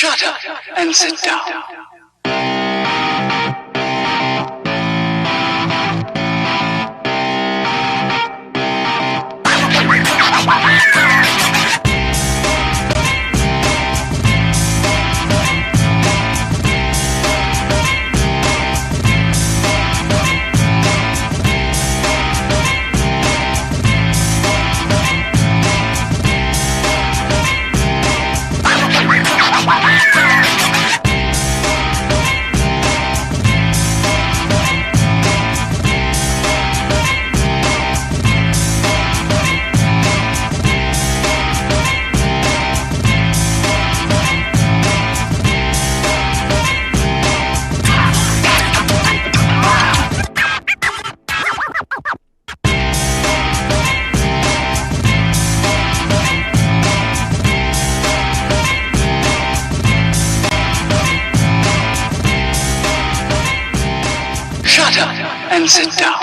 Shut up and sit down. And sit down.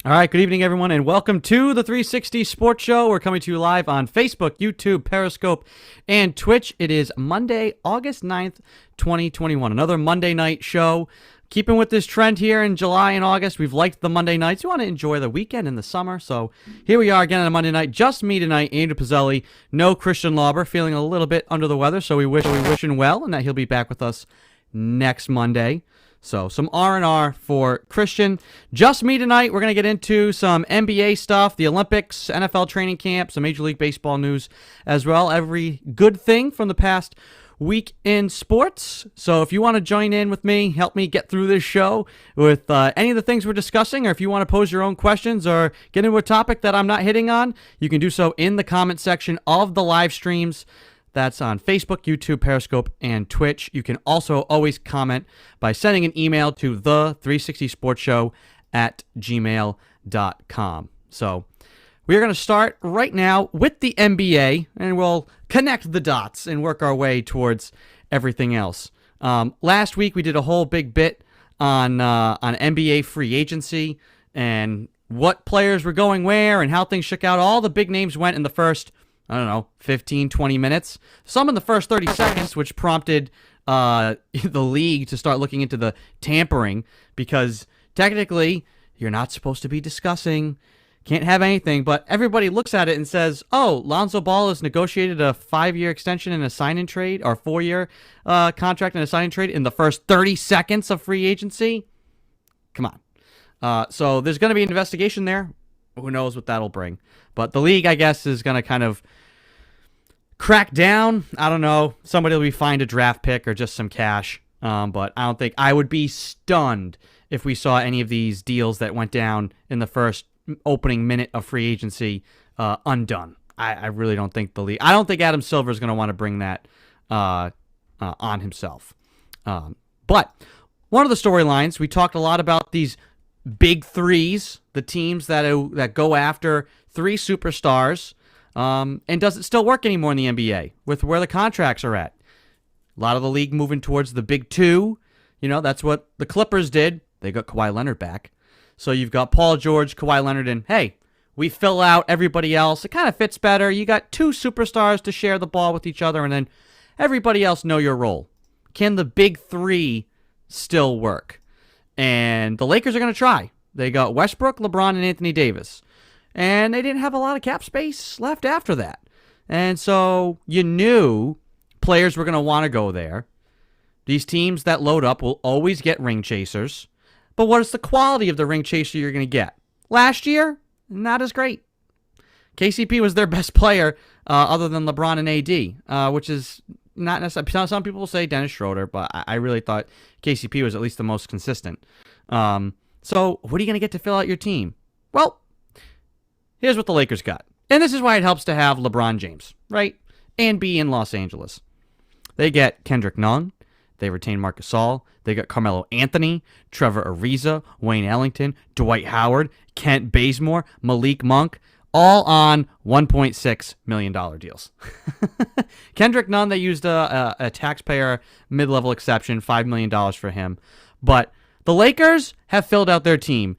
All right, good evening, everyone, and welcome to the 360 Sports Show. We're coming to you live on Facebook, YouTube, Periscope, and Twitch. It is Monday, August 9th, 2021. Another Monday night show. Keeping with this trend here in July and August, we've liked the Monday nights. We want to enjoy the weekend and the summer, so here we are again on a Monday night. Just me tonight, Andrew Pizzelli. No Christian Lauber, feeling a little bit under the weather, so we wish him well and that he'll be back with us next Monday. So some R&R for Christian. Just me tonight. We're going to get into some NBA stuff, the Olympics, NFL training camp, some Major League Baseball news as well. Every good thing from the past week in sports. So if you want to join in with me, help me get through this show with any of the things we're discussing, or if you want to pose your own questions or get into a topic that I'm not hitting on, you can do so in the comment section of the live streams. That's on Facebook, YouTube, Periscope, and Twitch. You can also always comment by sending an email to the360sportshow@gmail.com. So we're going to start right now with the NBA, and we'll connect the dots and work our way towards everything else. Last week, we did a whole big bit on NBA free agency and what players were going where and how things shook out. All the big names went in the first 15, 20 minutes. Some in the first 30 seconds, which prompted the league to start looking into the tampering, because technically you're not supposed to be discussing, can't have anything, but everybody looks at it and says, oh, Lonzo Ball has negotiated a 5-year extension and a sign-in trade, or 4-year contract and a sign-in trade in the first 30 seconds of free agency? Come on. So there's going to be an investigation there. Who knows what that'll bring. But the league, I guess, is going to kind of crack down. I don't know. Somebody will be fined a draft pick or just some cash. But I don't think I would be stunned if we saw any of these deals that went down in the first opening minute of free agency undone. I really don't think the league. I don't think Adam Silver is going to want to bring that on himself. But one of the storylines, we talked a lot about these big threes, the teams that go after three superstars, and does it still work anymore in the NBA with where the contracts are at? A lot of the league moving towards the big two. You know, that's what the Clippers did. They got Kawhi Leonard back. So you've got Paul George, Kawhi Leonard, and hey, we fill out everybody else. It kind of fits better. You got two superstars to share the ball with each other, and then everybody else know your role. Can the big three still work? And the Lakers are going to try. They got Westbrook, LeBron, and Anthony Davis. And they didn't have a lot of cap space left after that. And so you knew players were going to want to go there. These teams that load up will always get ring chasers. But what is the quality of the ring chaser you're going to get? Last year, not as great. KCP was their best player other than LeBron and AD, which is not necessarily. Some people say Dennis Schroeder, but I really thought KCP was at least the most consistent. So what are you going to get to fill out your team? Well, here's what the Lakers got. And this is why it helps to have LeBron James, right? And be in Los Angeles. They get Kendrick Nunn. They retain Marc Gasol. They got Carmelo Anthony, Trevor Ariza, Wayne Ellington, Dwight Howard, Kent Bazemore, Malik Monk, all on $1.6 million deals. Kendrick Nunn, they used a taxpayer mid-level exception, $5 million for him. But the Lakers have filled out their team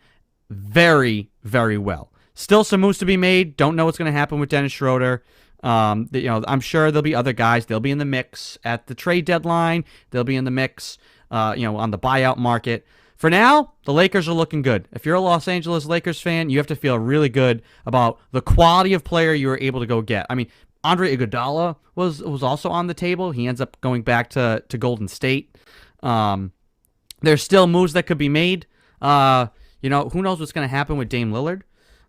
very, very well. Still some moves to be made. Don't know what's going to happen with Dennis Schroeder. I'm sure there'll be other guys. They'll be in the mix at the trade deadline. They'll be in the mix, on the buyout market. For now, the Lakers are looking good. If you're a Los Angeles Lakers fan, you have to feel really good about the quality of player you were able to go get. I mean, Andre Iguodala was also on the table. He ends up going back to Golden State. There's still moves that could be made. Who knows what's going to happen with Dame Lillard?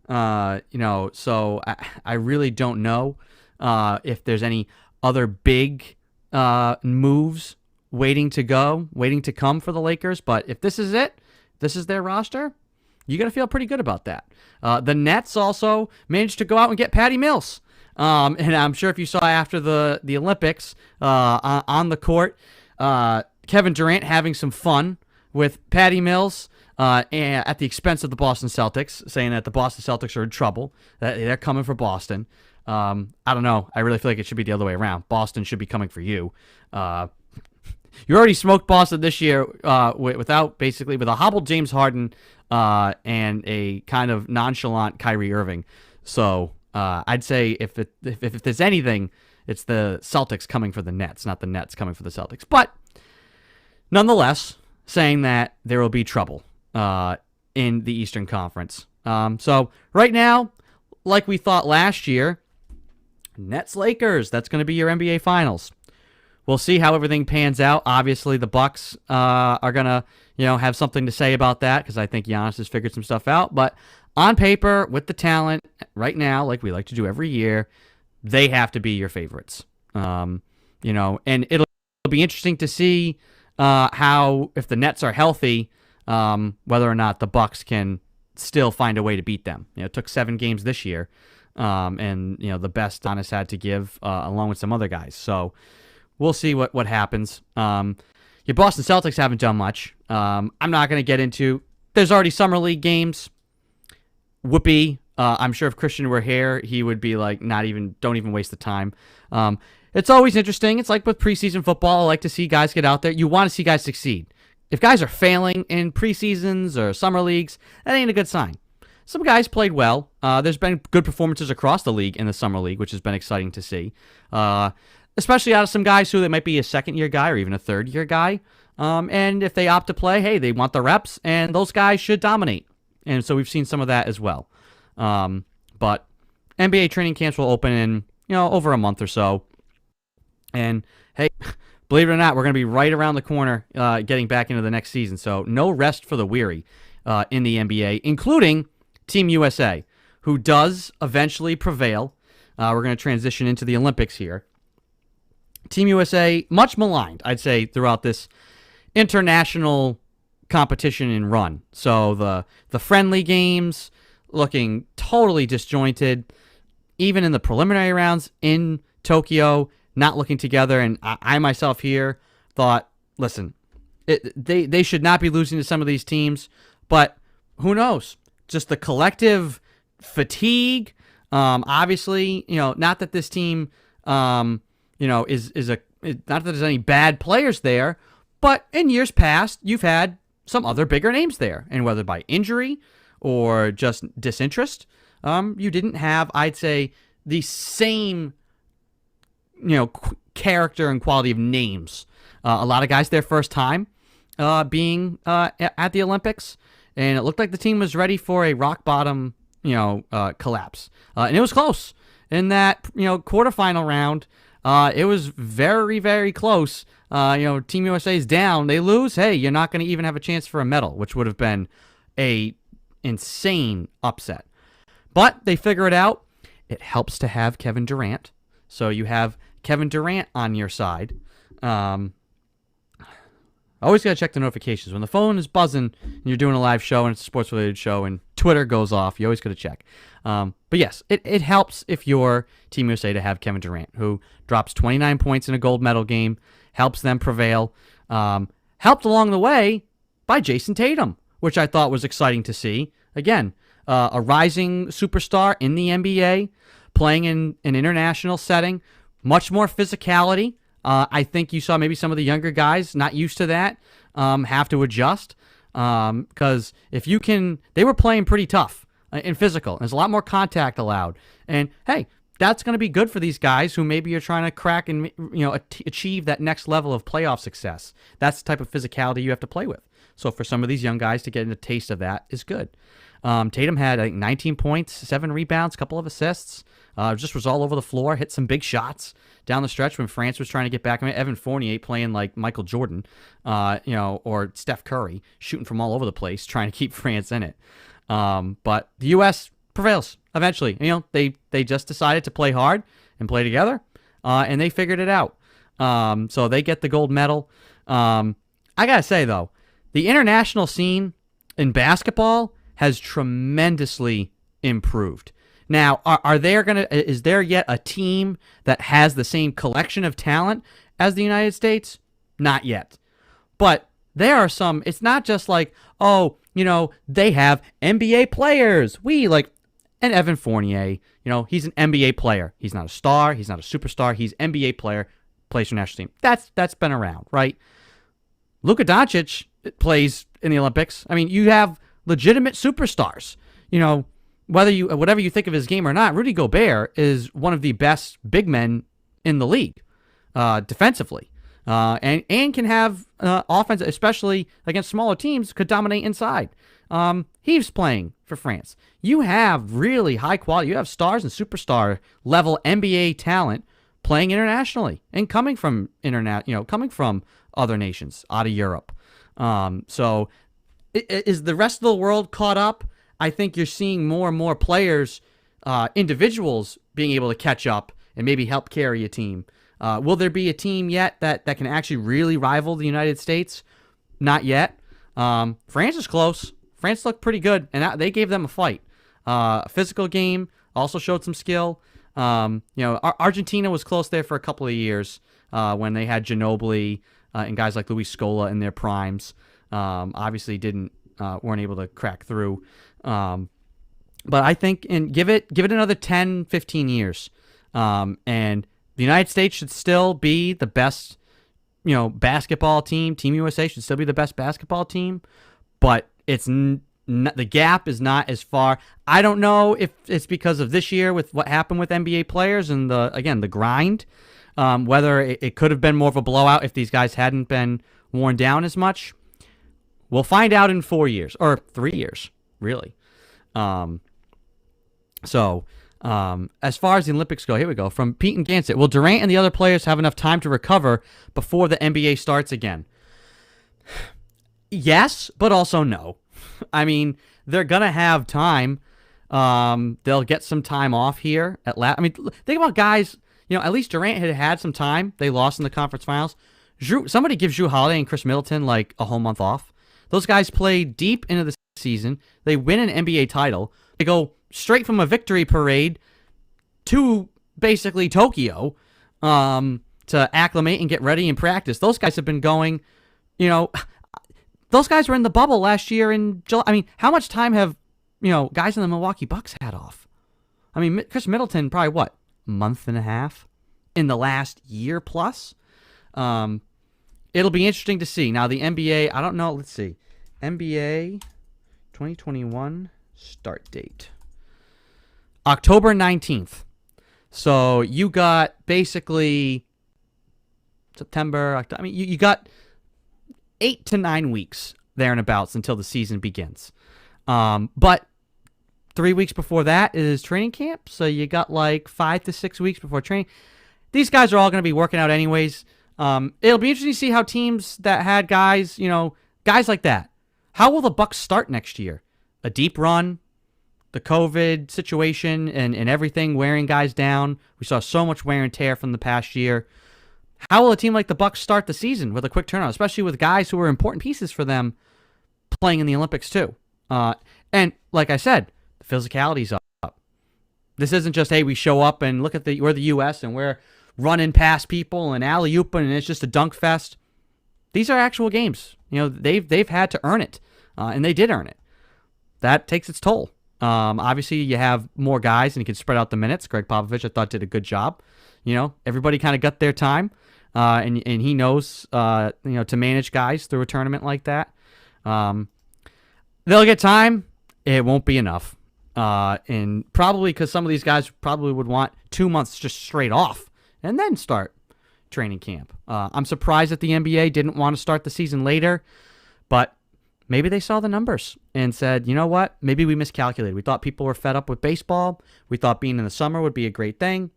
So I really don't know if there's any other big moves waiting to come for the Lakers. But if this is it, this is their roster, you got to feel pretty good about that. The Nets also managed to go out and get Patty Mills. And I'm sure if you saw after the Olympics on the court, Kevin Durant having some fun with Patty Mills at the expense of the Boston Celtics, saying that the Boston Celtics are in trouble, that they're coming for Boston. I don't know. I really feel like it should be the other way around. Boston should be coming for you. You already smoked Boston this year with a hobbled James Harden and a kind of nonchalant Kyrie Irving. So I'd say if there's anything, it's the Celtics coming for the Nets, not the Nets coming for the Celtics. But nonetheless, saying that there will be trouble in the Eastern Conference. So right now, like we thought last year, Nets Lakers, that's going to be your NBA Finals. We'll see how everything pans out. Obviously, the Bucks are going to have something to say about that because I think Giannis has figured some stuff out. But on paper, with the talent right now, like we like to do every year, they have to be your favorites. And it'll be interesting to see how, if the Nets are healthy, whether or not the Bucks can still find a way to beat them. It took 7 games this year, and the best Giannis had to give along with some other guys. So we'll see what happens. Your Boston Celtics haven't done much. I'm not going to get into. There's already summer league games. Whoopee. I'm sure if Christian were here, he would be like, don't even waste the time. It's always interesting. It's like with preseason football. I like to see guys get out there. You want to see guys succeed. If guys are failing in preseasons or summer leagues, that ain't a good sign. Some guys played well. There's been good performances across the league in the summer league, which has been exciting to see. Especially out of some guys who they might be a second-year guy or even a third-year guy. And if they opt to play, hey, they want the reps, and those guys should dominate. And so we've seen some of that as well. But NBA training camps will open in, over a month or so. And, hey, believe it or not, we're going to be right around the corner getting back into the next season. So no rest for the weary in the NBA, including Team USA, who does eventually prevail. We're going to transition into the Olympics here. Team USA, much maligned, I'd say, throughout this international competition and run. So the friendly games looking totally disjointed, even in the preliminary rounds in Tokyo, not looking together. And I myself here thought, listen, they should not be losing to some of these teams, but who knows? Just the collective fatigue. Obviously, not that this team, not that there's any bad players there, but in years past, you've had some other bigger names there, and whether by injury or just disinterest, you didn't have, I'd say, the same, character and quality of names. A lot of guys their first time being at the Olympics, and it looked like the team was ready for a rock bottom, collapse, and it was close in that, quarterfinal round. It was very, very close. Team USA is down. They lose. Hey, you're not going to even have a chance for a medal, which would have been a insane upset. But they figure it out. It helps to have Kevin Durant. So you have Kevin Durant on your side. Always got to check the notifications. When the phone is buzzing and you're doing a live show and it's a sports-related show and Twitter goes off, you always got to check. But yes, it helps if you're Team USA to have Kevin Durant, who drops 29 points in a gold medal game, helps them prevail. Helped along the way by Jason Tatum, which I thought was exciting to see. Again, a rising superstar in the NBA, playing in an international setting, much more physicality. I think you saw maybe some of the younger guys not used to that have to adjust because if you can, they were playing pretty tough and physical. There's a lot more contact allowed. And hey, that's going to be good for these guys who maybe are trying to crack and achieve that next level of playoff success. That's the type of physicality you have to play with. So for some of these young guys to get a taste of that is good. Tatum had, I think, 19 points, 7 rebounds, a couple of assists. Just was all over the floor, hit some big shots down the stretch when France was trying to get back. I mean, Evan Fournier playing like Michael Jordan, or Steph Curry, shooting from all over the place, trying to keep France in it. But the U.S. prevails eventually. They just decided to play hard and play together, and they figured it out. So they get the gold medal. I gotta say though, the international scene in basketball has tremendously improved. Now, is there yet a team that has the same collection of talent as the United States? Not yet. But there are some, it's not just like, they have NBA players. And Evan Fournier, he's an NBA player. He's not a star. He's not a superstar. He's NBA player, plays for national team. That's been around, right? Luka Doncic plays in the Olympics. I mean, you have legitimate superstars. Whatever you think of his game or not, Rudy Gobert is one of the best big men in the league, defensively, and can have offense, especially against smaller teams, could dominate inside. He's playing for France. You have really high quality. You have stars and superstar level NBA talent playing internationally and coming from other nations out of Europe. So is the rest of the world caught up? I think you're seeing more and more players, individuals being able to catch up and maybe help carry a team. Will there be a team yet that can actually really rival the United States? Not yet. France is close. France looked pretty good, and they gave them a fight. A physical game, also showed some skill. Argentina was close there for a couple of years when they had Ginobili and guys like Luis Scola in their primes. Obviously weren't able to crack through. But I think give it another 10, 15 years. And the United States should still be the best, basketball team. Team USA should still be the best basketball team, but the gap is not as far. I don't know if it's because of this year with what happened with NBA players and the grind, whether it could have been more of a blowout if these guys hadn't been worn down as much. We'll find out in 4 years or 3 years, really. As far as the Olympics go, here we go. From Pete and Gansett, will Durant and the other players have enough time to recover before the NBA starts again? Yes, but also no. I mean, they're going to have time. They'll get some time off here at last. I mean, think about guys, at least Durant had some time. They lost in the conference finals. Somebody gives Jrue Holiday and Chris Middleton like a whole month off. Those guys play deep into the season. They win an NBA title. They go straight from a victory parade to basically Tokyo to acclimate and get ready and practice. Those guys have been going, those guys were in the bubble last year in July. I mean, how much time have, guys in the Milwaukee Bucks had off? I mean, Chris Middleton, probably a month and a half in the last year plus? It'll be interesting to see. Now, the NBA, I don't know. Let's see. NBA 2021 start date. October 19th. So you got basically September, October. I mean, you got 8 to 9 weeks there and abouts until the season begins. But 3 weeks before that is training camp. So you got like 5 to 6 weeks before training. These guys are all going to be working out anyways. It'll be interesting to see how teams that had guys, guys like that. How will the Bucks start next year? A deep run, the COVID situation and everything wearing guys down. We saw so much wear and tear from the past year. How will a team like the Bucks start the season with a quick turnaround, especially with guys who are important pieces for them playing in the Olympics too? And like I said, the physicality's up. This isn't just, hey, we show up and look at we're the U.S. and we're running past people and alley-ooping and it's just a dunk fest. These are actual games. They've had to earn it, and they did earn it. That takes its toll. Obviously, you have more guys and you can spread out the minutes. Greg Popovich, I thought, did a good job. Everybody kind of got their time, and he knows, to manage guys through a tournament like that. They'll get time. It won't be enough. And probably because some of these guys probably would want 2 months just straight off and then start training camp. I'm surprised that the NBA didn't want to start the season later, but maybe they saw the numbers and said, you know what, maybe we miscalculated. We thought people were fed up with baseball. We thought being in the summer would be a great thing.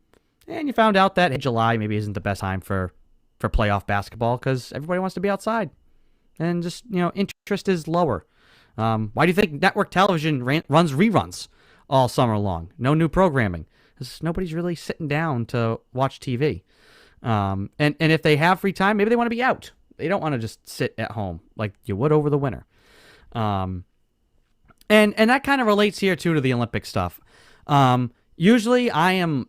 And you found out that July maybe isn't the best time for playoff basketball because everybody wants to be outside. And just, interest is lower. Why do you think network television runs reruns all summer long? No new programming. Because nobody's really sitting down to watch TV. And if they have free time, maybe they want to be out. They don't want to just sit at home like you would over the winter. And that kind of relates here, too, to the Olympic stuff. Usually I am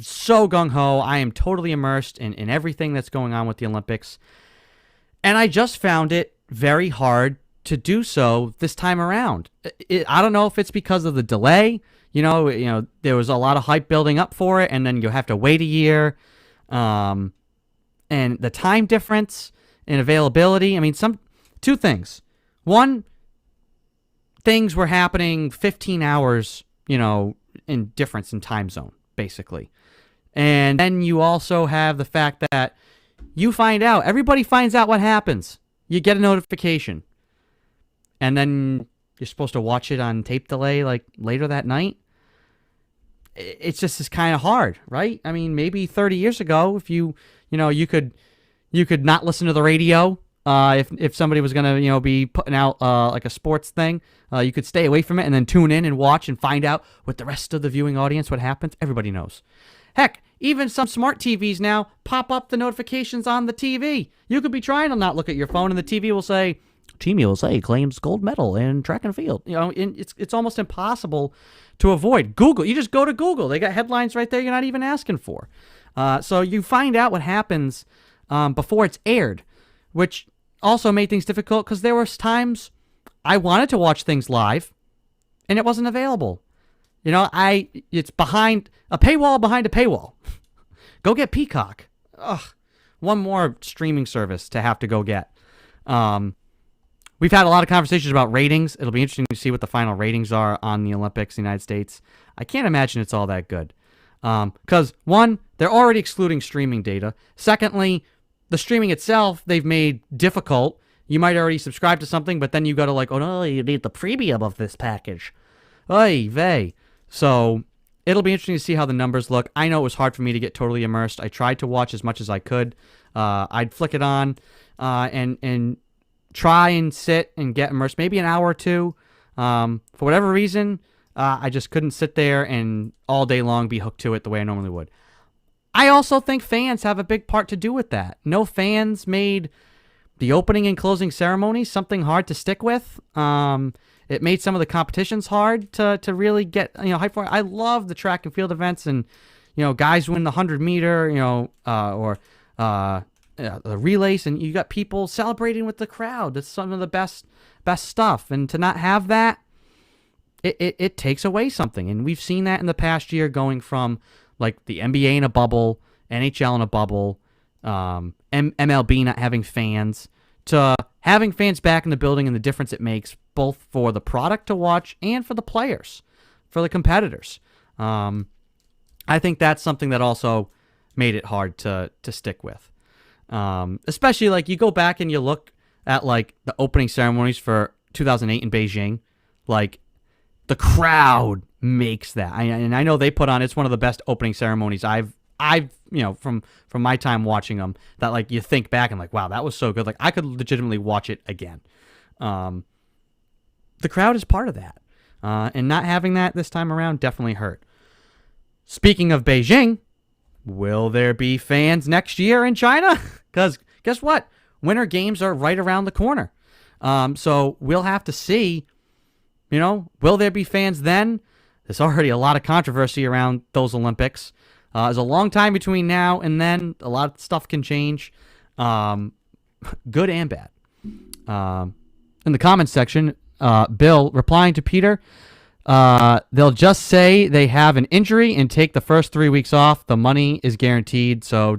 so gung-ho. I am totally immersed in everything that's going on with the Olympics. And I just found it very hard to do so this time around. I don't know if it's because of the delay. There was a lot of hype building up for it, and then you have to wait a year. And the time difference and availability. I mean, two things. One, things were happening 15 hours, in difference in time zone, basically. And then you also have the fact that everybody finds out what happens. You get a notification. And then you're supposed to watch it on tape delay like later that night. It's just kind of hard, right? I mean, maybe 30 years ago, if you could not listen to the radio. If somebody was going to, be putting out like a sports thing, you could stay away from it and then tune in and watch and find out with the rest of the viewing audience what happens. Everybody knows. Heck, even some smart TVs now pop up the notifications on the TV. You could be trying to not look at your phone and the TV will say, Team USA claims gold medal in track and field. It's almost impossible to avoid. Google, you just go to Google. They got headlines right there you're not even asking for. So you find out what happens before it's aired, which also made things difficult because there was times I wanted to watch things live and it wasn't available. It's behind a paywall behind a paywall. Go get Peacock. Ugh, one more streaming service to have to go get. We've had a lot of conversations about ratings. It'll be interesting to see what the final ratings are on the Olympics in the United States. I can't imagine it's all that good. Because, one, they're already excluding streaming data. Secondly, the streaming itself, they've made difficult. You might already subscribe to something, but then you got to oh no, you need the premium of this package. Oy vey. So it'll be interesting to see how the numbers look. I know it was hard for me to get totally immersed. I tried to watch as much as I could. I'd flick it on and try and sit and get immersed, maybe an hour or two. For whatever reason, I just couldn't sit there and all day long be hooked to it the way I normally would. I also think fans have a big part to do with that. No fans made the opening and closing ceremonies something hard to stick with. It made some of the competitions hard to really get hype for. I love the track and field events, and guys win the 100-meter, or the relays, and you got people celebrating with the crowd. That's some of the best stuff. And to not have that, it takes away something. And we've seen that in the past year, going from like the NBA in a bubble, NHL in a bubble, MLB not having fans, to having fans back in the building and the difference it makes both for the product to watch and for the players, for the competitors. I think that's something that also made it hard to stick with. Especially like you go back and you look at like the opening ceremonies for 2008 in Beijing, like the crowd makes that. And I know they put on, it's one of the best opening ceremonies I've from my time watching them, that like you think back and like, wow, that was so good. Like I could legitimately watch it again. The crowd is part of that. And not having that this time around definitely hurt. Speaking of Beijing, will there be fans next year in China? Because guess what? Winter Games are right around the corner. So we'll have to see, will there be fans then? There's already a lot of controversy around those Olympics. There's a long time between now and then. A lot of stuff can change, good and bad. In the comments section, Bill replying to Peter, they'll just say they have an injury and take the first 3 weeks off. The money is guaranteed. So ...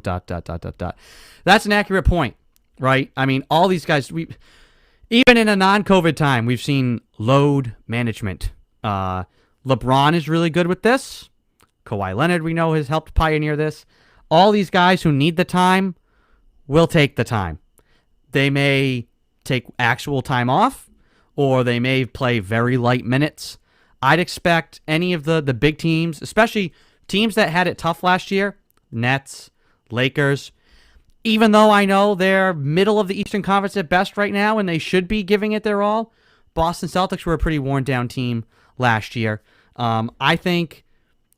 That's an accurate point, right? I mean, all these guys, even in a non-COVID time, we've seen load management, LeBron is really good with this. Kawhi Leonard, we know, has helped pioneer this. All these guys who need the time will take the time. They may take actual time off, or they may play very light minutes. I'd expect any of the big teams, especially teams that had it tough last year, Nets, Lakers, even though I know they're middle of the Eastern Conference at best right now and they should be giving it their all, Boston Celtics were a pretty worn-down team last year. I think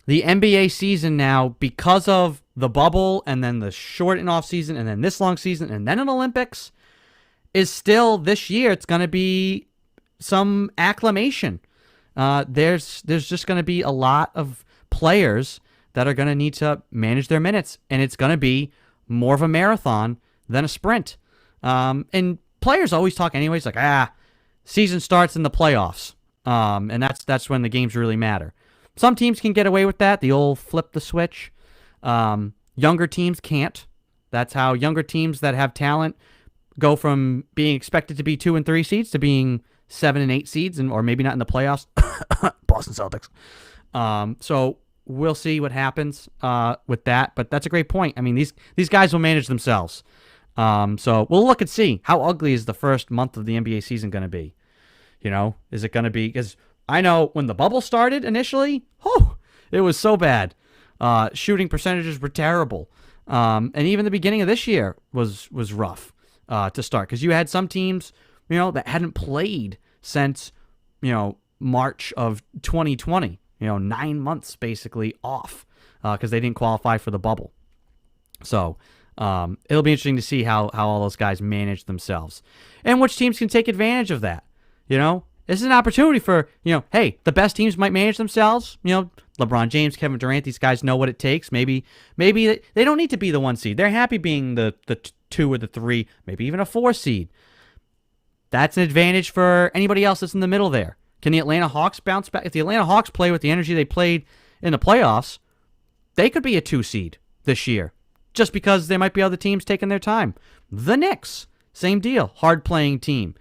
the NBA season now, because of the bubble and then the short and off season and then this long season and then an Olympics, is still this year. It's going to be some acclimation. There's just going to be a lot of players that are going to need to manage their minutes, and it's going to be more of a marathon than a sprint. And players always talk anyways, like, season starts in the playoffs, and that's when the games really matter. Some teams can get away with that, the old flip the switch. Younger teams can't. That's how younger teams that have talent go from being expected to be 2 and 3 seeds to being 7 and 8 seeds, or maybe not in the playoffs. Boston Celtics. So we'll see what happens with that. But that's a great point. I mean, these guys will manage themselves. So we'll look and see how ugly is the first month of the NBA season going to be. You know, is it going to be? Because I know when the bubble started initially, it was so bad. Shooting percentages were terrible. And even the beginning of this year was rough to start, because you had some teams, that hadn't played since, March of 2020, 9 months basically off because they didn't qualify for the bubble. So it'll be interesting to see how all those guys manage themselves and which teams can take advantage of that. This is an opportunity for, hey, the best teams might manage themselves. LeBron James, Kevin Durant, these guys know what it takes. Maybe they don't need to be the 1 seed. They're happy being the 2 or the 3, maybe even a 4 seed. That's an advantage for anybody else that's in the middle there. Can the Atlanta Hawks bounce back? If the Atlanta Hawks play with the energy they played in the playoffs, they could be a 2 seed this year, just because there might be other teams taking their time. The Knicks, same deal, hard-playing team.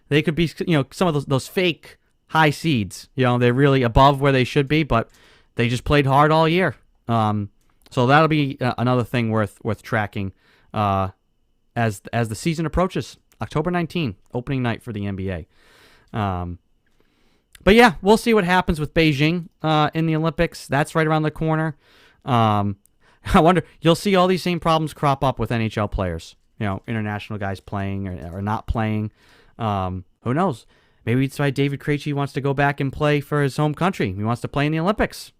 They could be, some of those fake high seeds. They're really above where they should be, but they just played hard all year. So that'll be another thing worth tracking as the season approaches. October 19th, opening night for the NBA. But yeah, we'll see what happens with Beijing in the Olympics. That's right around the corner. I wonder, you'll see all these same problems crop up with NHL players. International guys playing or not playing. Who knows? Maybe it's why David Krejci wants to go back and play for his home country. He wants to play in the Olympics.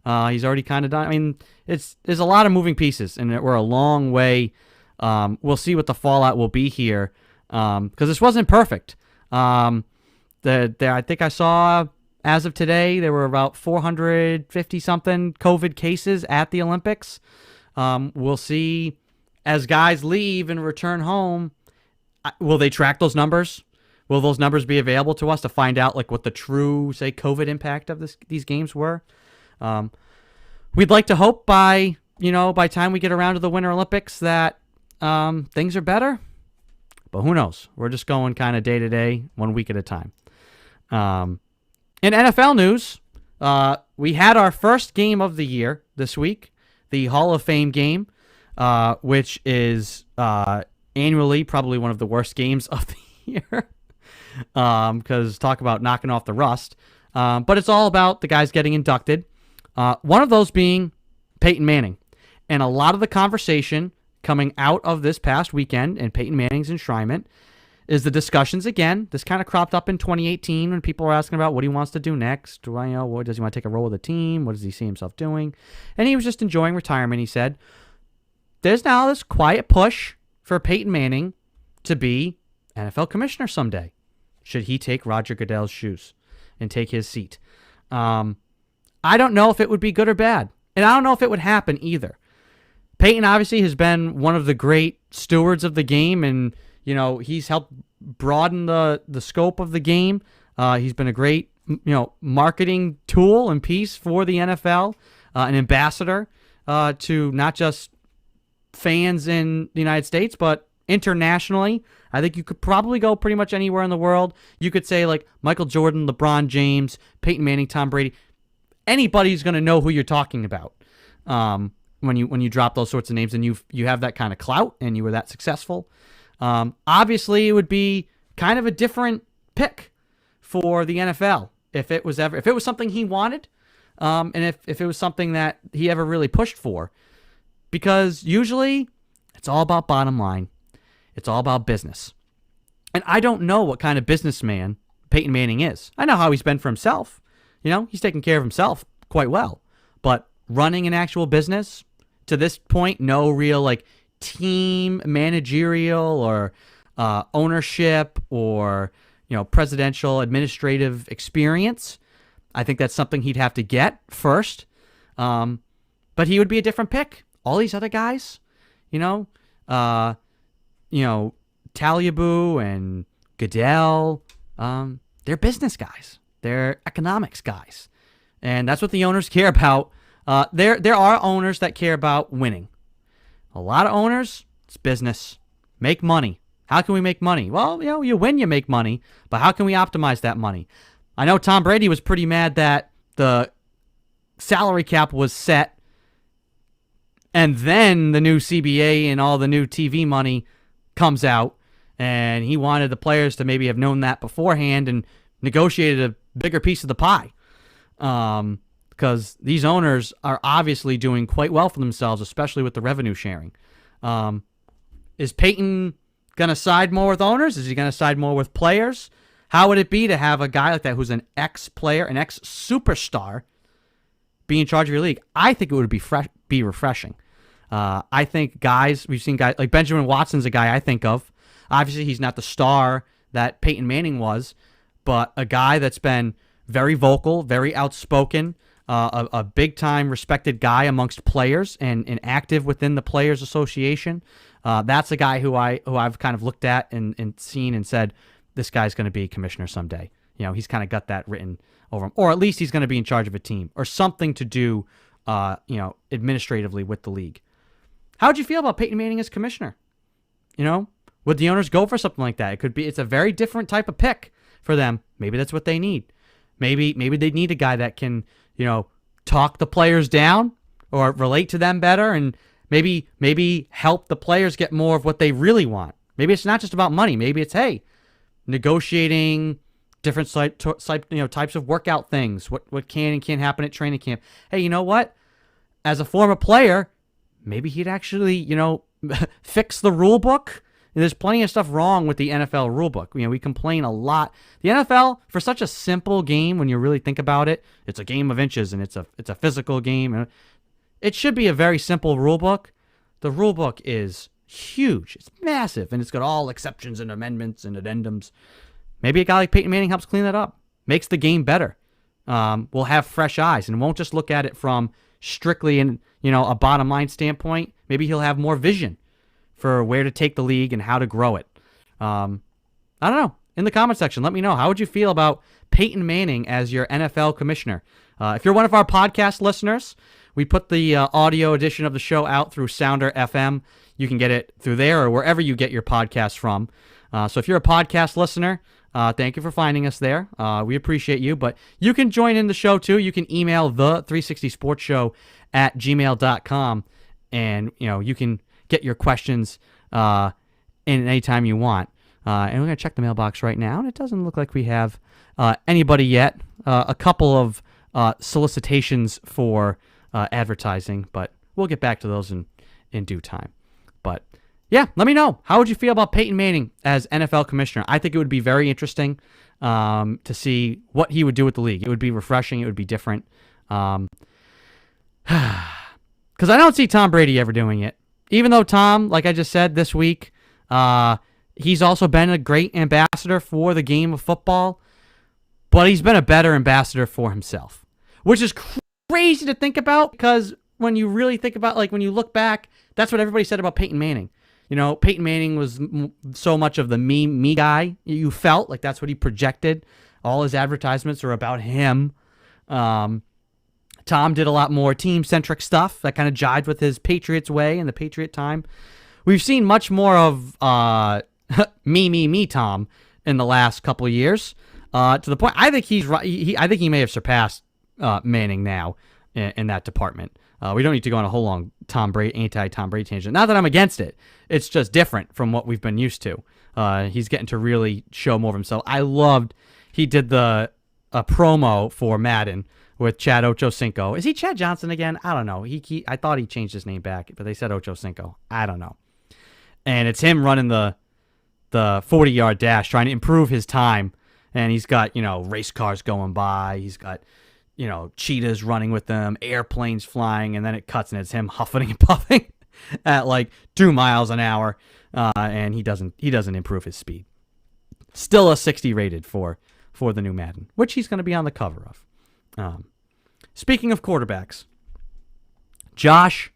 He's already kind of done. I mean, there's a lot of moving pieces, and we're a long way. We'll see what the fallout will be here, because this wasn't perfect. I think I saw, as of today, there were about 450-something COVID cases at the Olympics. We'll see as guys leave and return home. Will they track those numbers? Will those numbers be available to us to find out what the true, say, COVID impact of these games were? We'd like to hope by time we get around to the Winter Olympics that things are better. But who knows? We're just going kind of day to day, 1 week at a time. In NFL news, we had our first game of the year this week, the Hall of Fame game, which is annually probably one of the worst games of the year, because talk about knocking off the rust. But it's all about the guys getting inducted. One of those being Peyton Manning. And a lot of the conversation coming out of this past weekend and Peyton Manning's enshrinement is the discussions again. This kind of cropped up in 2018 when people were asking about what he wants to do next. What does he want to take a role with the team? What does he see himself doing? And he was just enjoying retirement, he said. There's now this quiet push for Peyton Manning to be NFL commissioner someday. Should he take Roger Goodell's shoes and take his seat? I don't know if it would be good or bad. And I don't know if it would happen either. Peyton obviously has been one of the great stewards of the game, and he's helped broaden the scope of the game. He's been a great marketing tool and piece for the NFL, an ambassador to not just fans in the United States, but internationally. I think you could probably go pretty much anywhere in the world. You could say like Michael Jordan, LeBron James, Peyton Manning, Tom Brady. anybody's going to know who you're talking about. When you drop those sorts of names and you have that kind of clout and you were that successful. Obviously, it would be kind of a different pick for the NFL if it was something he wanted, and if it was something that he ever really pushed for, because usually it's all about bottom line, it's all about business, and I don't know what kind of businessman Peyton Manning is. I know how he's been for himself. He's taken care of himself quite well, but running an actual business to this point, no real like team managerial or ownership or presidential administrative experience. I think that's something he'd have to get first. But he would be a different pick. All these other guys, Tagliabue and Goodell, they're business guys. They're economics guys. And that's what the owners care about. There are owners that care about winning. A lot of owners, it's business. Make money. How can we make money? Well, you win, you make money, but how can we optimize that money? I know Tom Brady was pretty mad that the salary cap was set and then the new CBA and all the new TV money comes out, and he wanted the players to maybe have known that beforehand and negotiated a bigger piece of the pie. Because these owners are obviously doing quite well for themselves, especially with the revenue sharing. Is Peyton going to side more with owners? Is he going to side more with players? How would it be to have a guy like that who's an ex-player, an ex-superstar, be in charge of your league? I think it would be refreshing. I think we've seen guys like Benjamin Watson's a guy I think of. Obviously, he's not the star that Peyton Manning was, but a guy that's been very vocal, very outspoken, a big-time respected guy amongst players and active within the Players Association. That's a guy who I've kind of looked at and seen and said, this guy's going to be commissioner someday. He's kind of got that written over him. Or at least he's going to be in charge of a team or something to do, administratively with the league. How'd you feel about Peyton Manning as commissioner? Would the owners go for something like that? It's a very different type of pick for them. Maybe that's what they need. Maybe they need a guy that can, talk the players down or relate to them better and maybe help the players get more of what they really want. Maybe it's not just about money. Maybe it's, hey, negotiating different types of workout things, what can and can't happen at training camp. Hey, you know what? As a former player, maybe he'd actually, fix the rule book. There's plenty of stuff wrong with the NFL rule book. We complain a lot. The NFL, for such a simple game, when you really think about it, it's a game of inches and it's a physical game. It should be a very simple rule book. The rule book is huge. It's massive, and it's got all exceptions and amendments and addendums. Maybe a guy like Peyton Manning helps clean that up, makes the game better. We'll have fresh eyes and won't just look at it from strictly a bottom line standpoint. Maybe he'll have more vision for where to take the league and how to grow it. I don't know. In the comment section, let me know. How would you feel about Peyton Manning as your NFL commissioner? If you're one of our podcast listeners, we put the audio edition of the show out through Sounder FM. You can get it through there or wherever you get your podcasts from. So if you're a podcast listener, thank you for finding us there. We appreciate you, but you can join in the show too. You can email the 360sportshow at gmail.com, and you can get your questions in any time you want. And we're going to check the mailbox right now, and it doesn't look like we have anybody yet. A couple of solicitations for advertising, but we'll get back to those in due time. But yeah, let me know. How would you feel about Peyton Manning as NFL commissioner? I think it would be very interesting to see what he would do with the league. It would be refreshing. It would be different. Because I don't see Tom Brady ever doing it. Even though Tom, like I just said this week, he's also been a great ambassador for the game of football, but he's been a better ambassador for himself, which is crazy to think about because when you really think about, when you look back, that's what everybody said about Peyton Manning. Peyton Manning was so much of the me guy. You felt like that's what he projected. All his advertisements are about him. Tom did a lot more team-centric stuff that kind of jived with his Patriots way and the Patriot time. We've seen much more of me, Tom in the last couple of years. To the point, I think he's right. I think he may have surpassed Manning now in that department. We don't need to go on a whole long anti-Tom Brady tangent. Not that I'm against it. It's just different from what we've been used to. He's getting to really show more of himself. I loved he did a promo for Madden with Chad Ochocinco. Is he Chad Johnson again? I don't know. I thought he changed his name back, but they said Ochocinco. I don't know. And it's him running the 40-yard dash, trying to improve his time. And he's got, race cars going by. He's got, cheetahs running with them, airplanes flying, and then it cuts and it's him huffing and puffing at like 2 miles an hour. And he doesn't improve his speed. Still a 60 rated for the new Madden, which he's going to be on the cover of. Speaking of quarterbacks, Josh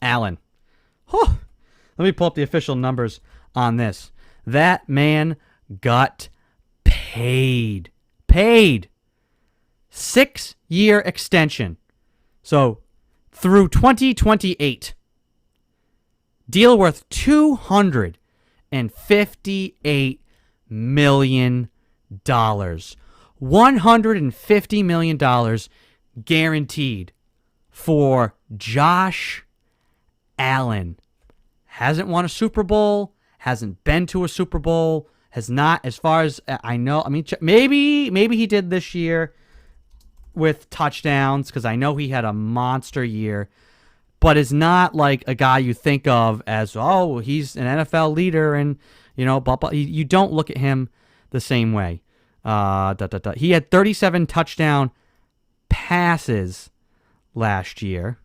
Allen. Let me pull up the official numbers on this. That man got paid. 6-year extension. So through 2028. Deal worth $258 million. $150 million guaranteed for Josh Allen. Hasn't won a Super Bowl, hasn't been to a Super Bowl, has not, as far as I know. I mean, maybe he did this year with touchdowns, because I know he had a monster year, but is not like a guy you think of as, oh, he's an NFL leader, and, you don't look at him the same way. He had 37 touchdown passes last year.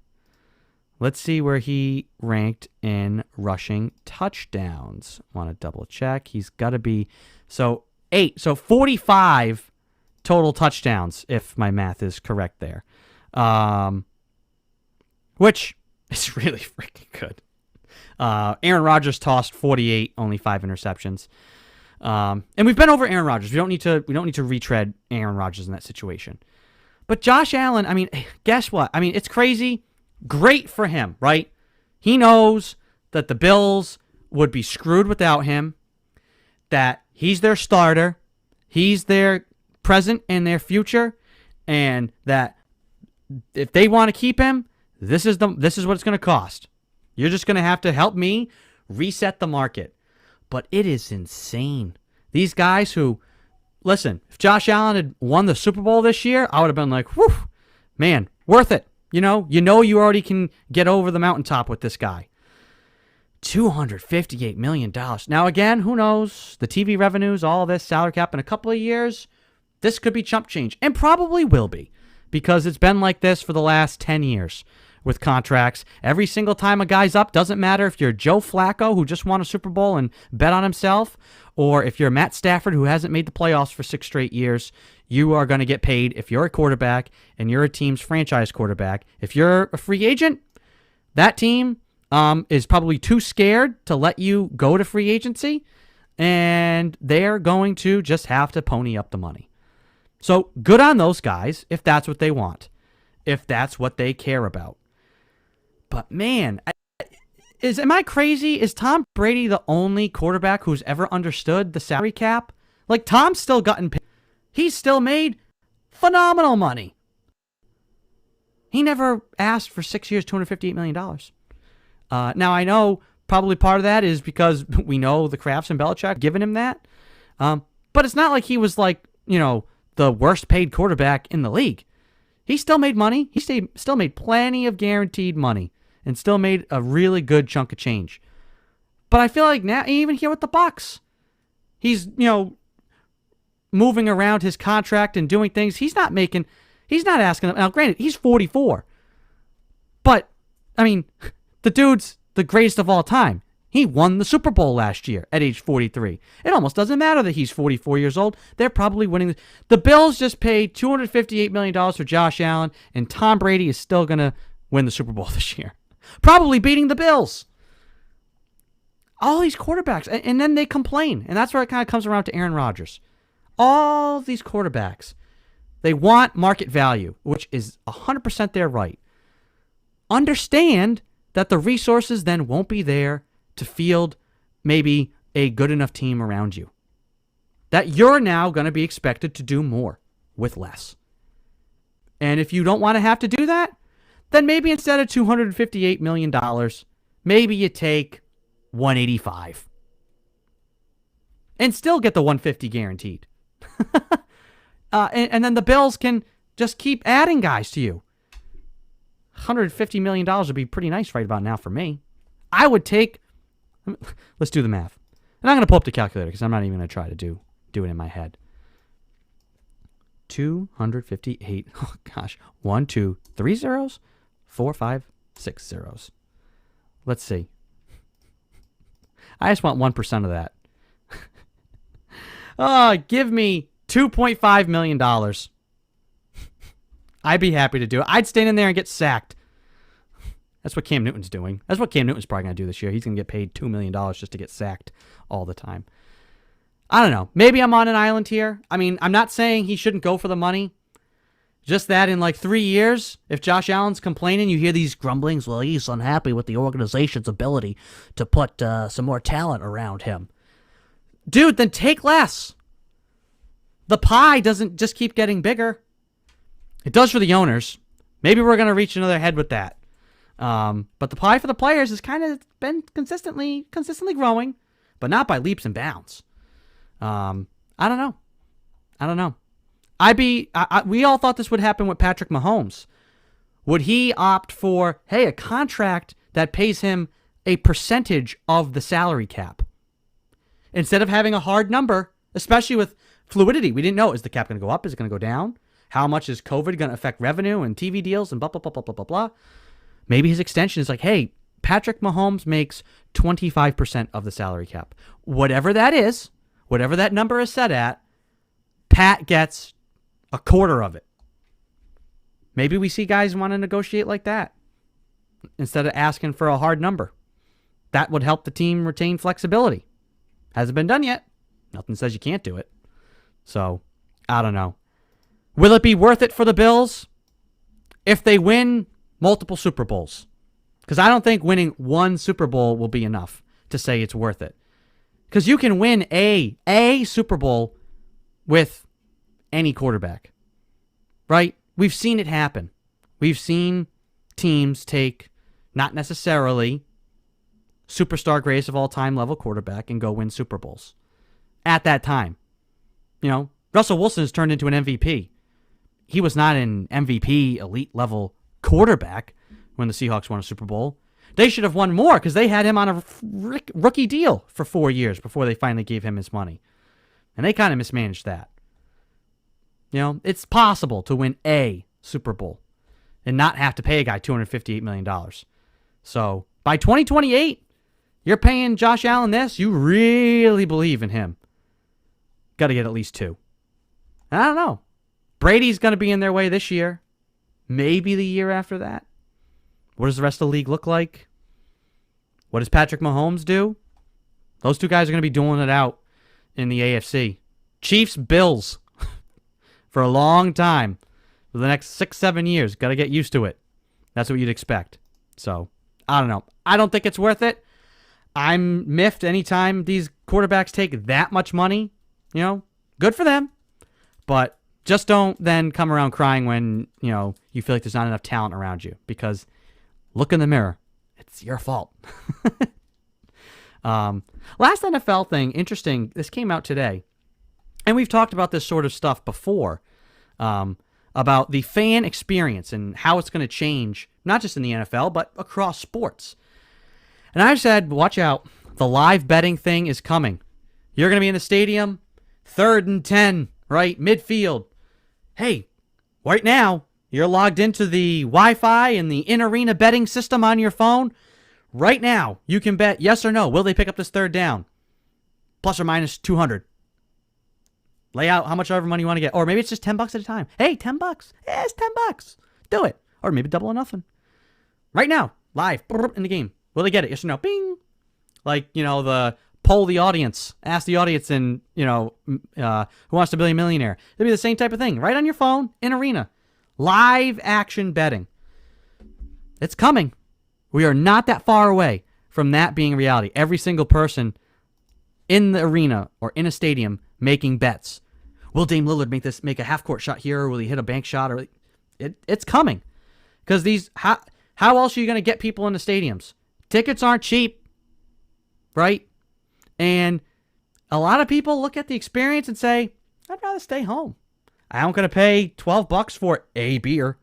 Let's see where he ranked in rushing touchdowns. Want to double check. He's got to be 8. So 45 total touchdowns, if my math is correct there. Which is really freaking good. Aaron Rodgers tossed 48, only 5 interceptions. And we've been over Aaron Rodgers. We don't need to retread Aaron Rodgers in that situation. But Josh Allen, I mean, guess what? I mean, it's crazy. Great for him, right? He knows that the Bills would be screwed without him, that he's their starter, he's their present and their future, and that if they want to keep him, this is what it's going to cost. You're just going to have to help me reset the market. But it is insane. These guys who, listen, if Josh Allen had won the Super Bowl this year, I would have been like, whew, man, worth it. You already can get over the mountaintop with this guy. $258 million. Now, again, who knows? The TV revenues, all this, salary cap in a couple of years, this could be chump change. And probably will be, because it's been like this for the last 10 years with contracts. Every single time a guy's up, doesn't matter if you're Joe Flacco, who just won a Super Bowl and bet on himself, or if you're Matt Stafford, who hasn't made the playoffs for 6 straight years, you are going to get paid if you're a quarterback and you're a team's franchise quarterback. If you're a free agent, that team is probably too scared to let you go to free agency, and they're going to just have to pony up the money. So good on those guys if that's what they want, if that's what they care about. But man, am I crazy? Is Tom Brady the only quarterback who's ever understood the salary cap? Like, Tom's still gotten paid. He's still made phenomenal money. He never asked for 6 years, $258 million. Now, I know probably part of that is because we know the Krafts and Belichick giving him that. But it's not like he was like, the worst paid quarterback in the league. He still made money. He still made plenty of guaranteed money and still made a really good chunk of change. But I feel like now, even here with the Bucs, he's, moving around his contract and doing things. He's not asking them. Now, granted, he's 44. But, I mean, the dude's the greatest of all time. He won the Super Bowl last year at age 43. It almost doesn't matter that he's 44 years old. They're probably winning. The Bills just paid $258 million for Josh Allen, and Tom Brady is still going to win the Super Bowl this year. Probably beating the Bills. All these quarterbacks, and then they complain, and that's where it kind of comes around to Aaron Rodgers. All these quarterbacks, they want market value, which is 100% their right. Understand that the resources then won't be there to field maybe a good enough team around you. That you're now going to be expected to do more with less. And if you don't want to have to do that, then maybe instead of $258 million, maybe you take 185 and still get the 150 guaranteed. And then the Bills can just keep adding guys to you. $150 million would be pretty nice right about now for me. I would take, let's do the math. And I'm going to pull up the calculator because I'm not even going to try to do it in my head. 258, oh gosh, 1, 2, 3 zeros, 4, 5, 6 zeros. Let's see. I just want 1% of that. Give me $2.5 million. I'd be happy to do it. I'd stand in there and get sacked. That's what Cam Newton's doing. That's what Cam Newton's probably going to do this year. He's going to get paid $2 million just to get sacked all the time. I don't know. Maybe I'm on an island here. I mean, I'm not saying he shouldn't go for the money. Just that in like 3 years, if Josh Allen's complaining, you hear these grumblings, well, he's unhappy with the organization's ability to put some more talent around him. Dude, then take less. The pie doesn't just keep getting bigger. It does for the owners. Maybe we're going to reach another head with that. But the pie for the players has kind of been consistently growing, but not by leaps and bounds. I don't know. We all thought this would happen with Patrick Mahomes. Would he opt for, a contract that pays him a percentage of the salary cap? Instead of having a hard number, especially with fluidity. We didn't know, is the cap going to go up? Is it going to go down? How much is COVID going to affect revenue and TV deals and blah, blah, blah, blah, blah, blah, blah. Maybe his extension is like, hey, Patrick Mahomes makes 25% of the salary cap. Whatever that is, whatever that number is set at, Pat gets a quarter of it. Maybe we see guys want to negotiate like that instead of asking for a hard number. That would help the team retain flexibility. Hasn't been done yet. Nothing says you can't do it. So, I don't know. Will it be worth it for the Bills if they win multiple Super Bowls? Because I don't think winning one Super Bowl will be enough to say it's worth it. Because you can win a Super Bowl with any quarterback, right? We've seen it happen. We've seen teams take not necessarily superstar greatest of all time level quarterback and go win Super Bowls at that time. You know, Russell Wilson has turned into an MVP. He was not an MVP elite level quarterback when the Seahawks won a Super Bowl. They should have won more because they had him on a rookie deal for 4 years before they finally gave him his money. And they kind of mismanaged that. You know, it's possible to win a Super Bowl and not have to pay a guy $258 million. So by 2028, you're paying Josh Allen this, you really believe in him. Got to get at least 2. And I don't know. Brady's going to be in their way this year. Maybe the year after that. What does the rest of the league look like? What does Patrick Mahomes do? Those two guys are going to be dueling it out in the AFC. Chiefs, Bills. For a long time. For the next 6-7 years. Got to get used to it. That's what you'd expect. So, I don't know. I don't think it's worth it. I'm miffed anytime these quarterbacks take that much money. You know, good for them. But just don't then come around crying when, you know, you feel like there's not enough talent around you. Because look in the mirror. It's your fault. Last NFL thing, interesting. This came out today. And we've talked about this sort of stuff before. About the fan experience and how it's going to change, not just in the NFL, but across sports. And I've said, watch out. The live betting thing is coming. You're going to be in the stadium, 3rd and 10, right? Midfield. Hey, right now, you're logged into the Wi-Fi and the in-arena betting system on your phone. Right now, you can bet yes or no. Will they pick up this 3rd down? Plus or minus 200. Lay out how much ever money you want to get. Or maybe it's just $10 at a time. Hey, $10. Yeah, it's $10. Do it. Or maybe double or nothing. Right now, live, in the game. Will they get it? Yes or no? Bing. Like, you know, the poll the audience. Ask the audience in, you know, Who Wants to Be a Millionaire. It'll be the same type of thing. Right on your phone, in arena. Live action betting. It's coming. We are not that far away from that being reality. Every single person in the arena or in a stadium making bets. Will Dame Lillard make a half-court shot here, or will he hit a bank shot? Or It's coming. Because how else are you going to get people into stadiums? Tickets aren't cheap, right? And a lot of people look at the experience and say, I'd rather stay home. I ain't going to pay $12 for a beer.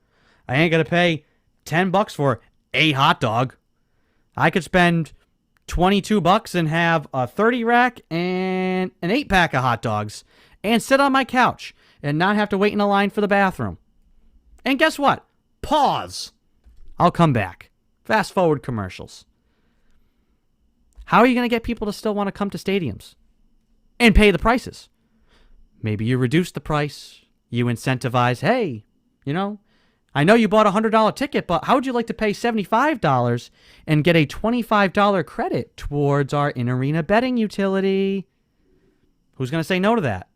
I ain't going to pay $10 for a hot dog. I could spend $22 and have a 30 rack and an 8-pack of hot dogs and sit on my couch and not have to wait in a line for the bathroom. And guess what? Pause. I'll come back. Fast forward commercials. How are you going to get people to still want to come to stadiums and pay the prices? Maybe you reduce the price. You incentivize, hey, I know you bought a $100 ticket, but how would you like to pay $75 and get a $25 credit towards our in-arena betting utility? Who's going to say no to that?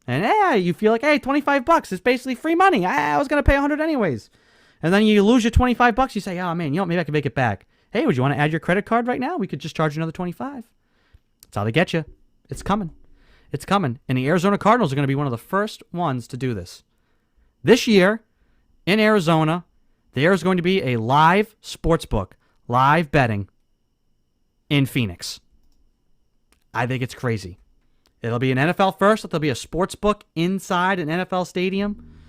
And you feel like, hey, $25 is basically free money. I was going to pay $100 anyways. And then you lose your $25. You say, oh, man, maybe I can make it back. Hey, would you want to add your credit card right now? We could just charge you another $25. That's how they get you. It's coming. It's coming. And the Arizona Cardinals are going to be one of the first ones to do this. This year, in Arizona, there is going to be a live sportsbook, live betting in Phoenix. I think it's crazy. It'll be an NFL first. There'll be a sportsbook inside an NFL stadium.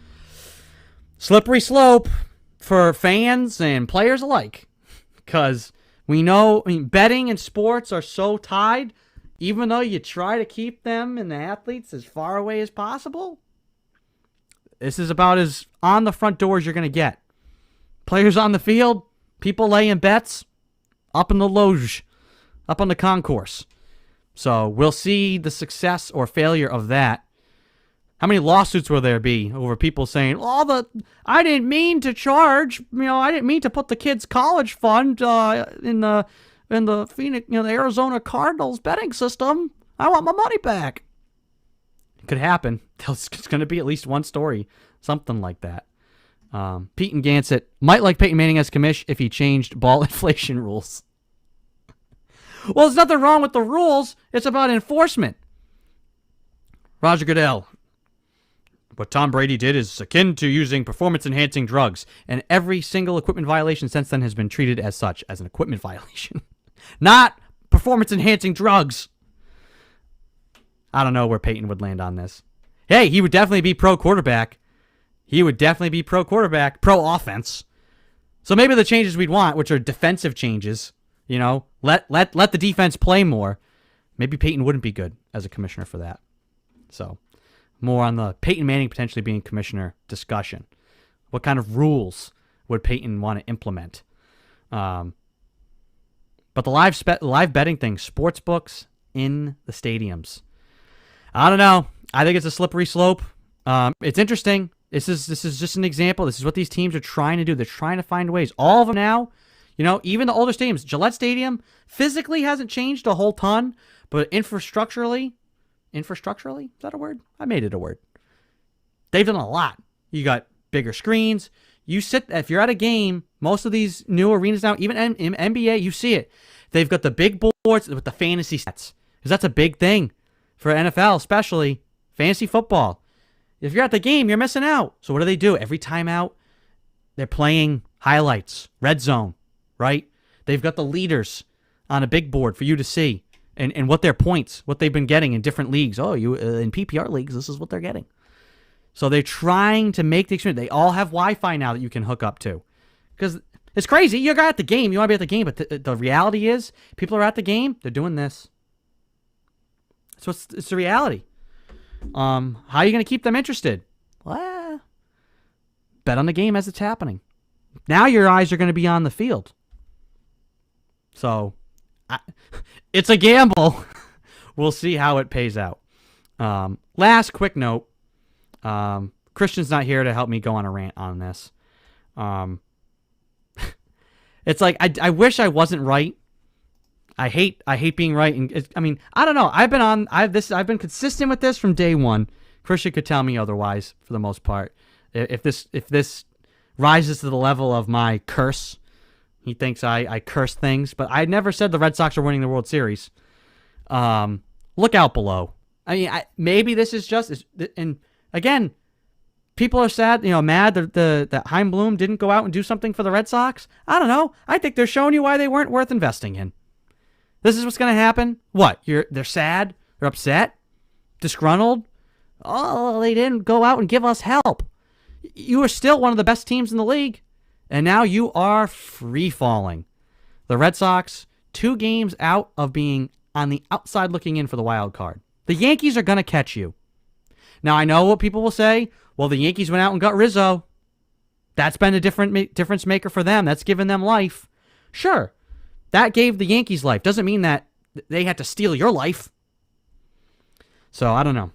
Slippery slope for fans and players alike. Because we know, betting and sports are so tied, even though you try to keep them and the athletes as far away as possible. This is about as on the front door as you're going to get. Players on the field, people laying bets, up in the loge, up on the concourse. So we'll see the success or failure of that. How many lawsuits will there be over people saying, I didn't mean to charge, I didn't mean to put the kids' college fund in the Phoenix, the Arizona Cardinals betting system. I want my money back. It could happen. It's going to be at least one story, something like that. Pete and Gansett might like Peyton Manning as commish if he changed ball inflation rules. Well, there's nothing wrong with the rules. It's about enforcement. Roger Goodell. What Tom Brady did is akin to using performance-enhancing drugs, and every single equipment violation since then has been treated as such, as an equipment violation. Not performance-enhancing drugs. I don't know where Peyton would land on this. Hey, he would definitely be pro-quarterback. He would definitely be pro-quarterback, pro-offense. So maybe the changes we'd want, which are defensive changes, let the defense play more. Maybe Peyton wouldn't be good as a commissioner for that. So more on the Peyton Manning potentially being commissioner discussion. What kind of rules would Peyton want to implement? But the live betting thing, sports books in the stadiums. I don't know. I think it's a slippery slope. It's interesting. This is just an example. This is what these teams are trying to do. They're trying to find ways. All of them now, even the older stadiums. Gillette Stadium physically hasn't changed a whole ton, but infrastructurally, is that a word? I made it a word. They've done a lot. You got bigger screens. If you're at a game, most of these new arenas now, even in NBA, you see it. They've got the big boards with the fantasy stats. Because that's a big thing for NFL, especially fantasy football. If you're at the game, you're missing out. So what do? Every time out, they're playing highlights, red zone, right? They've got the leaders on a big board for you to see. And what their points, what they've been getting in different leagues. Oh, in PPR leagues, this is what they're getting. So they're trying to make the experience. They all have Wi-Fi now that you can hook up to. Because it's crazy. You're at the game. You want to be at the game. But the reality is, people are at the game. They're doing this. So it's the reality. How are you going to keep them interested? Well, bet on the game as it's happening. Now your eyes are going to be on the field. So it's a gamble. We'll see how it pays out. Last quick note. Christian's not here to help me go on a rant on this. It's like I wish I wasn't right. I hate being right. And I don't know. I've been consistent with this from day one. Christian could tell me otherwise for the most part. If this rises to the level of my curse, he thinks I curse things, but I never said the Red Sox are winning the World Series. Look out below. Maybe this is just, and again, people are sad, mad that Chaim Bloom didn't go out and do something for the Red Sox. I don't know. I think they're showing you why they weren't worth investing in. This is what's going to happen. What? They're sad? They're upset? Disgruntled? Oh, they didn't go out and give us help. You are still one of the best teams in the league, and now you are free-falling. The Red Sox, 2 games out of being on the outside looking in for the wild card. The Yankees are going to catch you. Now, I know what people will say. Well, the Yankees went out and got Rizzo. That's been a difference maker for them. That's given them life. Sure, that gave the Yankees life. Doesn't mean that they had to steal your life. So, I don't know.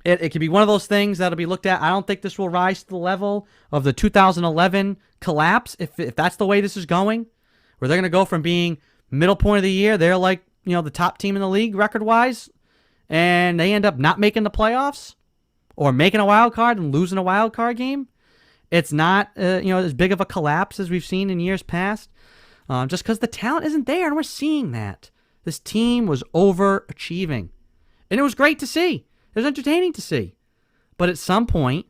It could be one of those things that'll be looked at. I don't think this will rise to the level of the 2011 collapse, if that's the way this is going, where they're going to go from being middle point of the year, they're like, the top team in the league record-wise, and they end up not making the playoffs or making a wild card and losing a wild card game. It's not, as big of a collapse as we've seen in years past, just because the talent isn't there, and we're seeing that. This team was overachieving, and it was great to see. It was entertaining to see. But at some point,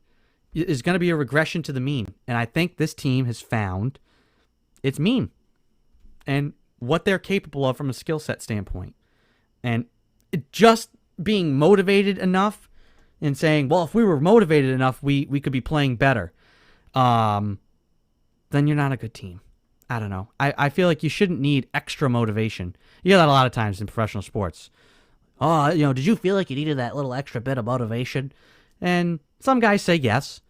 it's going to be a regression to the mean. And I think this team has found its mean and what they're capable of from a skill set standpoint. And just being motivated enough and saying, well, if we were motivated enough, we could be playing better, then you're not a good team. I don't know. I feel like you shouldn't need extra motivation. You hear that a lot of times in professional sports. Oh, did you feel like you needed that little extra bit of motivation? And some guys say yes.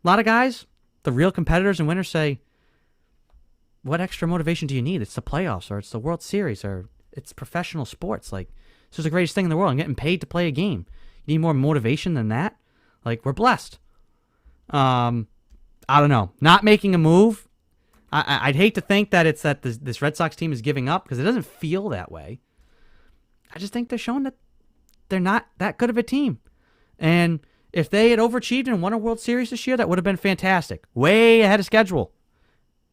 A lot of guys, the real competitors and winners, say, what extra motivation do you need? It's the playoffs, or it's the World Series, or it's professional sports. Like, this is the greatest thing in the world. I'm getting paid to play a game. You need more motivation than that? Like, we're blessed. I don't know. Not making a move. I'd hate to think that it's that this Red Sox team is giving up, because it doesn't feel that way. I just think they're showing that they're not that good of a team. And if they had overachieved and won a World Series this year, that would have been fantastic. Way ahead of schedule.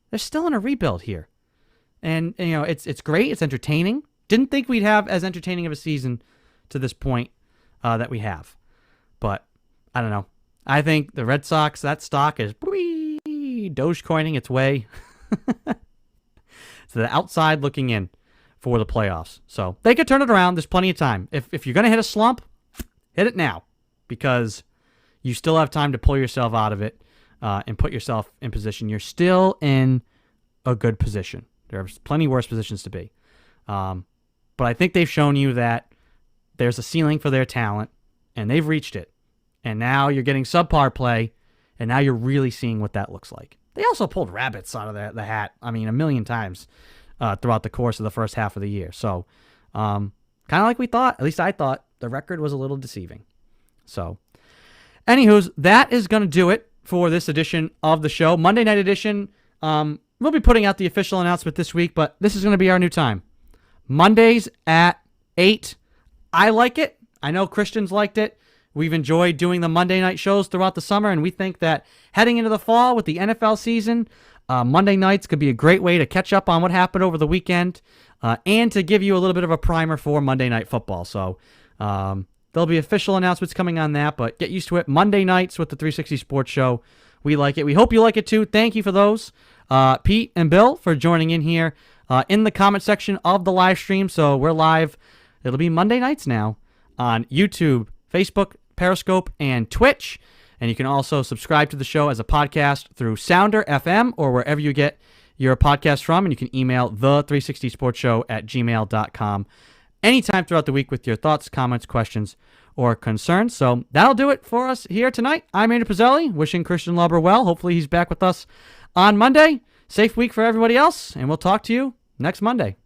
They're still in a rebuild here. And it's great. It's entertaining. Didn't think we'd have as entertaining of a season to this point that we have. But I don't know. I think the Red Sox, that stock is Dogecoining its way to the outside looking in for the playoffs. So they could turn it around. There's plenty of time. If you're going to hit a slump, hit it now, because you still have time to pull yourself out of it and put yourself in position. You're still in a good position. There are plenty worse positions to be. But I think they've shown you that there's a ceiling for their talent, and they've reached it. And now you're getting subpar play, and now you're really seeing what that looks like. They also pulled rabbits out of the hat, a million times throughout the course of the first half of the year. So kind of like we thought, at least I thought, the record was a little deceiving. So anywho's, that is going to do it for this edition of the show. Monday night edition, we'll be putting out the official announcement this week, but this is going to be our new time. Mondays at 8. I like it. I know Christians liked it. We've enjoyed doing the Monday night shows throughout the summer, and we think that heading into the fall with the NFL season, Monday nights could be a great way to catch up on what happened over the weekend and to give you a little bit of a primer for Monday Night Football. So there'll be official announcements coming on that, but get used to it. Monday nights with the 360 Sports Show. We like it. We hope you like it too. Thank you for those. Pete and Bill for joining in here in the comment section of the live stream. So we're live. It'll be Monday nights now on YouTube, Facebook, Periscope, and Twitch. And you can also subscribe to the show as a podcast through Sounder FM or wherever you get your podcast from. And you can email the360sportshow@gmail.com anytime throughout the week with your thoughts, comments, questions, or concerns. So that'll do it for us here tonight. I'm Andrew Pizzelli, wishing Christian Lauber well. Hopefully he's back with us on Monday. Safe week for everybody else, and we'll talk to you next Monday.